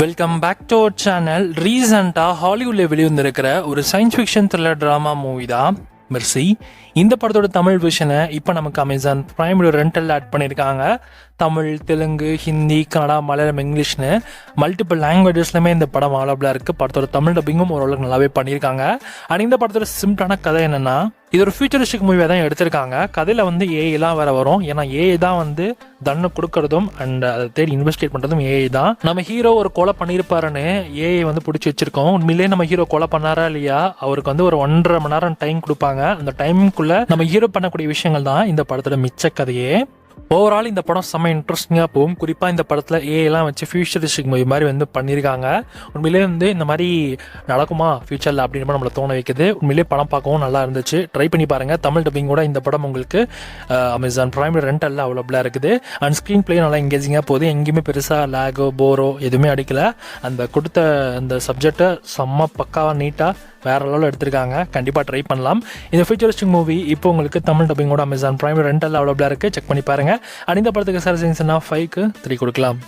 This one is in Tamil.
Welcome back to our channel. ரீசெண்டாக ஹாலிவுட்டில் வெளிவந்திருக்கிற ஒரு science fiction thriller drama movie தான் மெர்சி. இந்த படத்தோட தமிழ் விஷனை இப்போ நமக்கு அமேசான் பிரைம் ரெண்டல் ஆட் பண்ணியிருக்காங்க. தமிழ், தெலுங்கு, ஹிந்தி, கன்னடா, மலையாளம், இங்கிலீஷ்னு மல்டிபிள் லாங்குவேஜஸ்லையுமே இந்த படம் அவைலபிளாக இருக்குது. படத்தோட தமிழ் டப்பிங்கும் ஓரளவுக்கு நல்லாவே பண்ணியிருக்காங்க. அண்ட் இந்த படத்தோட சிம்பிளான கதை என்னென்னா, இது ஒரு ஃபியூச்சரிஸ்டிக் மூவியாக தான் எடுத்திருக்காங்க. கதையில் ஏஐலாம் வேற வரும். ஏன்னா ஏஐ தான் தண்டனை கொடுக்கறதும் அண்ட் அதை தேடி இன்வெஸ்டிகேட் பண்ணுறதும் ஏஐ தான். நம்ம ஹீரோ ஒரு கொலை பண்ணியிருப்பாருன்னு ஏஐ பிடிச்சி வச்சிருக்கோம். உண்மையிலேயே நம்ம ஹீரோ கொலை பண்ணாரா இல்லையா, அவருக்கு ஒரு 1.5 மணி நேரம் டைம் கொடுப்பாங்க. அந்த டைமுக்குள்ள நம்ம ஹீரோ பண்ணக்கூடிய விஷயங்கள் தான் இந்த படத்தோட மிச்ச கதையே. ஓவரால் இந்த படம் செம்ம இன்ட்ரெஸ்டிங்காக போகும். குறிப்பாக இந்த படத்தில் ஏஐலாம் வச்சு ஃபியூச்சரிஸ்டிக் மூவி மாதிரி பண்ணியிருக்காங்க. உண்மையிலே இந்த மாதிரி நடக்குமா ஃபியூச்சரில் அப்படின்னு நம்மளை தோண வைக்குது. உண்மையிலேயே படம் பார்க்கவும் நல்லா இருந்துச்சு. ட்ரை பண்ணி பாருங்கள். தமிழ் டப்பிங்கோட இந்த படம் உங்களுக்கு அமேசான் பிரைம் ரெண்டலில் அவைலபிளாக இருக்குது. அண்ட் ஸ்க்ரீன் பிளே நல்லா எங்கேஜிங்காக போகுது. எங்கேயுமே பெருசாக லேகோ போரோ எதுவுமே அடிக்கலை. அந்த கொடுத்த அந்த சப்ஜெக்டை செம்ம பக்காவாக நீட்டாக வேற லெவலில் எடுத்திருக்காங்க. கண்டிப்பாக ட்ரை பண்ணலாம். இந்த ஃபியூச்சரிஸ்டிக் மூவி இப்போ உங்களுக்கு தமிழ் டப்பிங்கோட அமேசான் பிரைம் ரெண்டலில் அவைலபிளாக இருக்குது. செக் பண்ணி பாருங்கள். அண்ட் இந்த படத்துக்கு சார் 5க்கு 3 கொடுக்கலாம்.